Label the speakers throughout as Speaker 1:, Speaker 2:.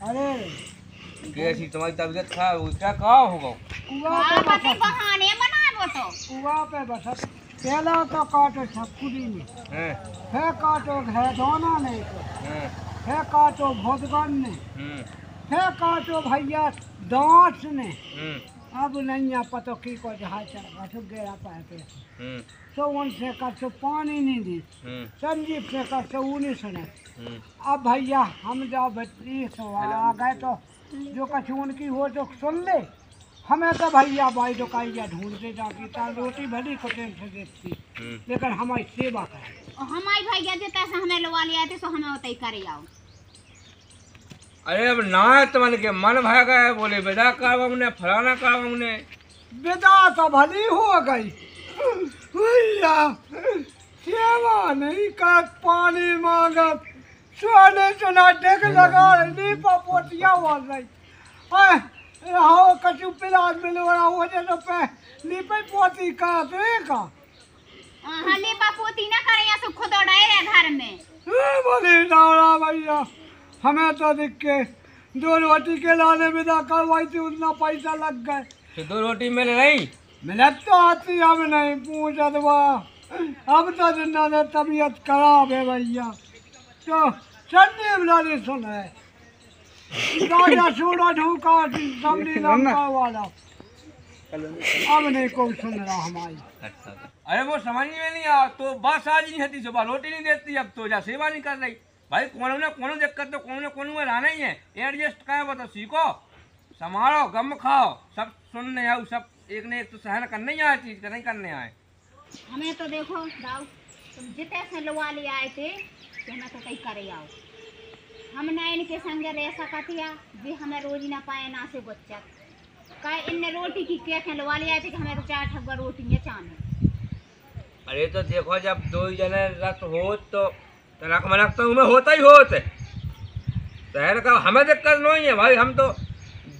Speaker 1: अरे
Speaker 2: कैसी तुम्हारी तबीयत खराब हुई, क्या कहा होगा?
Speaker 1: कुआ पे बस पहला तो काटो छकुरी ने है काटो है दोना ने है काटो भोजगन ने है काटो भैया दांत ने अब नहीं पतो की को जहाज चढ़ा तो गेरा पाते तो उनसे कर तो पानी नहीं दी संजीव से कर तो उन्हीं सुने अब भैया हम जब बच्ची आ गए तो जो कछु उनकी हो तो सुन ले हमें तो भैया भाई तो कहीं ढूंढते जाती तार रोटी भली कुटेम से देती लेकिन हमारी सेवा करे
Speaker 3: हमारी भैया देता से हमें लवा लिया थे तो हमें उतई करे आओ।
Speaker 2: अरे अब ना तुमन के मन भाग गए बोले विदा कर हमने फलाना कर हमने
Speaker 1: विदा तो भली हो गई भैया सेवा नहीं कर पानी मांगत सोने सुना देख लगा नहीं पोतिया हो रही हो कछु पिलाज मिलवा हो जे तो पे नीपे पोती का देगा
Speaker 3: हां नीपा पोती ना करे या से खुद उड़ाए रे घर में
Speaker 1: बोले डावड़ा भैया हमें तो देख के 2 रोटी के लाने विदा करवाई थी उतना पैसा लग गए
Speaker 2: तो 2 रोटी मिल नहीं
Speaker 1: मिलत तो आती अब नहीं पूछत बा अब तो जिन्ना ने तबीयत खराब है भैया तो चन्नी बुलाने सुन है राजा सूड़ा ढूका समझी लंका वाला अब नहीं कोई सुन रहा हमारी।
Speaker 2: अरे वो समझ में नहीं आ तो बस आज नहीं होती सुबह रोटी नहीं देती अब तो जा सेवा नहीं कर रही भाई कोनो ना कोनो दिक्कत तो कोनो में रहना ही है एडजस्ट करें वो तो सीखो संभालो गम खाओ सब सुनने आओ सब एक ने एक तो सहन करने ही आए चीज नहीं करने आए।
Speaker 3: हमें तो देखो दाऊ तुम जितने से लवा ले आए थे तो हमें तो कहीं करे आओ हम ना इनके संग रह सकतिया भी हमें रोज ना पाए ना से बच्चा का इनने रोटी की क्या खिलवा ले आए थे कि हमें तो 4 ठब्बा रोटी ये चाहे।
Speaker 2: अरे तो देखो जब 2 जने रत हो तो तलाक मलक तो उमें होता ही होता है शहर का हमें दिक्कत नहीं है भाई हम तो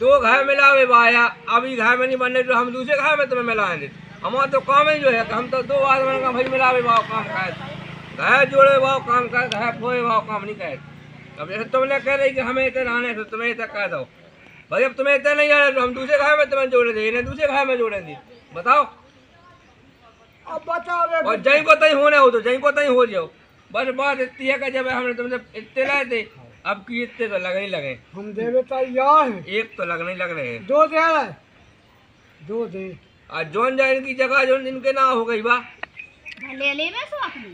Speaker 2: 2 घर मिलावे बाया अभी घर में नहीं बनने तो हम दूसरे घर में तुम्हें मिलाएंगे हमारा तो काम ही जो है हम तो 2 आदमी का भाई मिलावे भाव काम कर घर जोड़े भाव काम कर घर फोए भाव काम नहीं करे। अब जैसे तुमने कह रही कि हमें इतना आने तो तुम्हें इतना कह दो भाई अब तुम्हें इतना नहीं आना तो हम दूसरे घर में तुम्हें जोड़े थे इन्हें दूसरे घर में जोड़े थे बताओ
Speaker 1: अब बताओ
Speaker 2: और जहीं को तहीं होने हो तो जहीं को तहीं हो जाओ बस बात इतनी है कि जब हमने तुमसे इतने लाए थे अब की इतने तो लगे ही लगे
Speaker 1: हम देवे तैयार हैं
Speaker 2: एक तो लगने लग रहे हैं
Speaker 1: 2 दे रहे 2 दे
Speaker 2: और जोन जाए इनकी जगह जो इनके ना हो गई बा
Speaker 3: ले ले मैं सो अपनी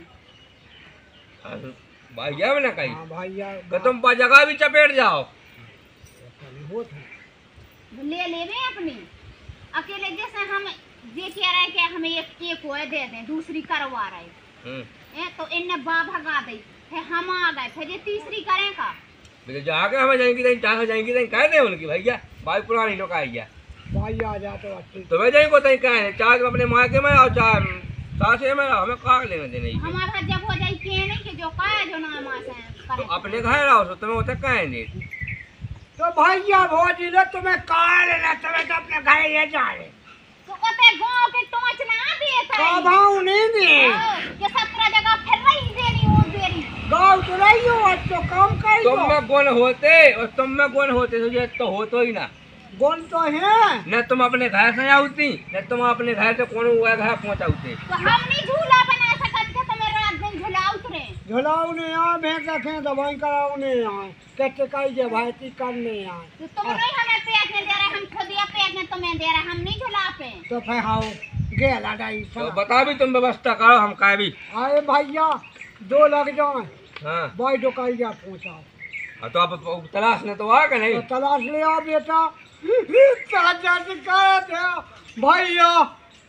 Speaker 2: भैया में ना कहीं
Speaker 1: भैया
Speaker 2: कि तुम जगह भी चपेट जाओ
Speaker 3: ले ले मैं अपनी अकेले जैसे हम ये कह रहे कि हमें एक हुए दे दें दूसरी करवा रहे तो इनने बा भगा दी फिर हम आ गए फिर ये तीसरी करें का
Speaker 2: जाके हमें जाएंगी नहीं चाहे जाएंगी नहीं कह दे उनकी भैया भाई पुरानी लोग आई है
Speaker 1: भाई आ जा तो अच्छी
Speaker 2: तुम्हें जाएंगे को तहीं कहे चाहे तुम अपने मायके में आओ चाहे सासे में आओ हमें कहाँ लेने देने
Speaker 3: हमारा जब हो जाए के नहीं कि जो कहे जो ना मां से
Speaker 2: तो अपने घर आओ तो तुम्हें उसे कहेंगे
Speaker 1: तो भैया भोजी ने तुम्हें कहा लेना तुम्हें तो अपने घर ले जा रहे
Speaker 3: तो कहते गांव के टोच ना देता है
Speaker 1: गांव नहीं दे
Speaker 3: ये 17 जगह फिर रही देरी वो देरी
Speaker 1: गांव तो रही हो तो काम कर
Speaker 2: तुम में गुण होते और तुम में गुण होते तो ये तो हो तो ही ना
Speaker 1: गुण तो है
Speaker 2: न तुम अपने घर से आउती न तुम अपने घर से कौन हुआ घर पहुंचाते
Speaker 3: तो हम नहीं झूला बना सकते तो मैं रात दिन झूला उतरे
Speaker 1: झुलाऊ ने यहाँ भेज रखे तो भाई कराऊ ने यहाँ कहते कही जे भाई ती करने यहाँ
Speaker 3: तो तुम नहीं हमें पेट में दे रहे हम खुद या पेट में तुम्हें दे रहे हम नहीं झूला पे
Speaker 1: तो फिर हाउ गेला डाई
Speaker 2: तो बता भी तुम व्यवस्था करो हम कह भी
Speaker 1: आए भैया 2 लग जाए
Speaker 2: हाँ
Speaker 1: भाई तो कही जा पहुँचाओ
Speaker 2: तो आप तलाश ने तो आ के नहीं
Speaker 1: तो तलाश ले आओ बेटा चाचा से कहे थे भैया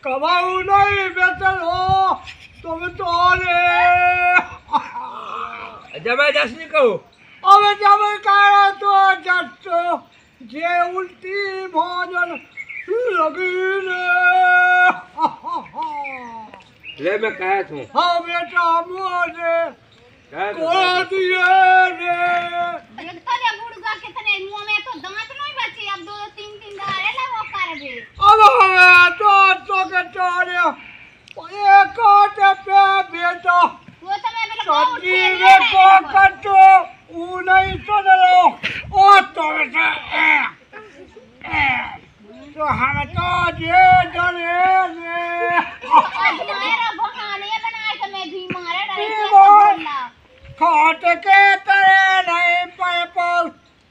Speaker 1: कमाऊ नहीं बेहतर हो तुम तो
Speaker 2: जबरदस्ती कहो
Speaker 1: अब जब कहे तो जट जे उल्टी भोजन लगी
Speaker 2: ले मैं कहा तू
Speaker 1: हाँ बेटा मुझे कोड़ा दिए रे
Speaker 3: देखता जा बुढ़गा कितने मुंह में तो दांत नहीं बचे अब 2-3 दाड़े ना वो कर दे
Speaker 1: अब हमें तो के चोरे ये काटे पे बेटा
Speaker 3: वो तो मैं
Speaker 1: सच्ची रे को कटो ऊ नहीं सुन लो ओ तो तो हम तो जे डरे
Speaker 3: मेरा बहाने बनाए तो मैं भी मारे डरे
Speaker 1: खाट के तरह नहीं पै पाऊ,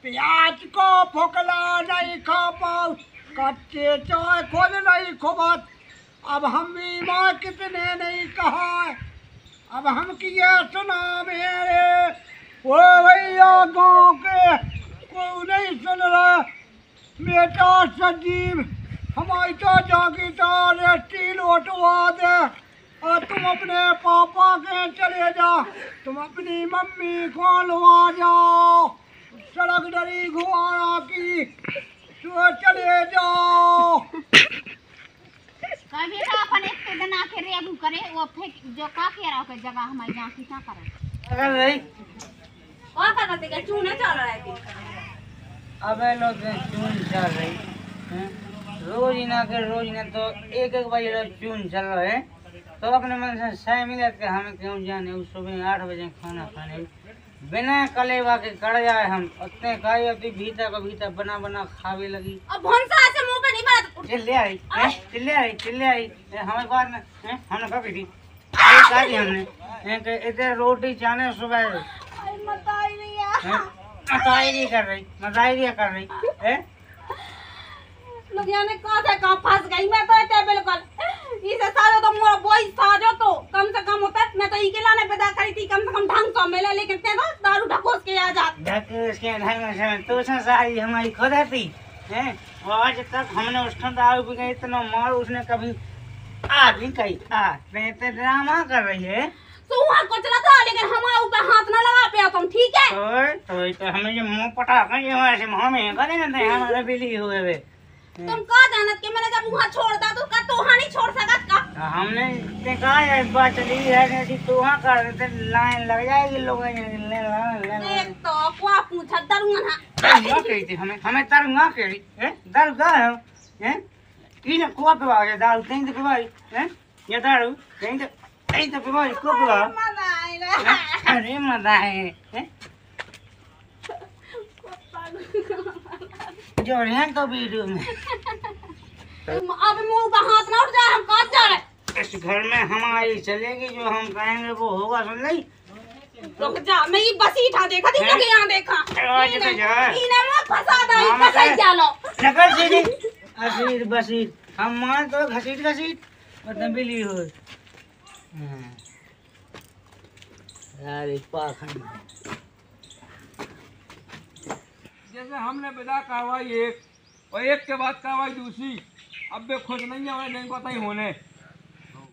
Speaker 1: प्याज को फोकला नहीं खा पाऊ, कच्चे चाय खुद नहीं खुबत। अब हम भी माँ कितने नहीं कहा, अब हम किए सुना मेरे वो भैया गाँव के कोई नहीं सुन रहा। बेटा संजीव हमारी तो जागी तो स्टील उठवा दे और तुम अपने पापा के चले जाओ, तुम अपनी मम्मी को लवा जाओ, सड़क डरी घुआड़ा की तो चले जाओ।
Speaker 3: कभी तो अपन एक पे दना के रेगू करे वो फेंक जो का के रहा के जगह हमारी जहाँ की क्या करे
Speaker 4: अगर नहीं
Speaker 3: और का करते का चूना चल रहा है
Speaker 4: अबे लोग चून चल रही हैं, रोज ही ना के रोज ना तो एक बजे रोज चून चल रहा है। तो अपने मन से सही मिले के हमें क्यों जाने उस सुबह 8 बजे खाना खाने बिना कलेवा के कर जाए हम उतने खाई अभी भीतर को भीतर बना बना खावे लगी।
Speaker 3: अब भंसा से मुंह पे नहीं मारा
Speaker 4: चिल्ले आई चिल्ले आई हमारे बात में हमने कभी थी कहा दी हमने इधर रोटी चाने सुबह
Speaker 3: मताई नहीं है
Speaker 4: मताई कर रही है
Speaker 3: लुधियाने कहाँ से कहाँ फंस गई मैं तो इतने बिल्कुल इसे साजो तो मोरा बॉय साजो तो कम से कम होता मैं तो इके लाने पैदा करी थी कम से कम ढंग से मिले लेकिन ते तो दारू ढकोस के आ जात
Speaker 4: ढकोस के ढंग से तो सारी हमारी खुद थी हैं आज तक हमने उसका दारू पी गई इतना मार उसने कभी आज नहीं कही ते ड्रामा कर रही है
Speaker 3: तो वहाँ कुछ ना था लेकिन हमारे ऊपर हाथ ना लगा पे तुम ठीक है
Speaker 4: तो हमें जो मुंह पटा कर ये हमारे मुंह में करेंगे हमारा बिली हुए वे
Speaker 3: तुम का जानत के मैंने जब वहाँ छोड़ता तो का तोहा नहीं छोड़ सकत का
Speaker 4: हमने कहा है इस बात चली है कि तू वहाँ कर देते लाइन लग जाएगी लोग
Speaker 3: एक तो क्या पूछा दरुआ ना
Speaker 4: दरुआ कही थी हमें दरुआ कही है दरुआ है इने कुआ पे आ गया दारू कहीं तो पिवाई है ये दारू कहीं तो पिवाई को पिवा अरे मजा है जो हैं तो वीडियो में
Speaker 3: अब मुंह का हाथ ना उठ जाए हम कहाँ जा रहे
Speaker 4: इस घर में हमारी चलेगी जो हम कहेंगे वो होगा सुन ली
Speaker 3: रुक जा मैं ये बसीठा देखा थी लोग यहाँ देखा इन्हें मत फंसा दो फंसा जालो
Speaker 4: नकल सीधी असीर बसीर हम मान तो घसीट मतलब बिली हो यार एक पाखंड
Speaker 2: जैसे हमने विदा कार्रवाई एक और एक के बाद कार्रवाई दूसरी, अब वे खुश नहीं है नहीं पता ही होने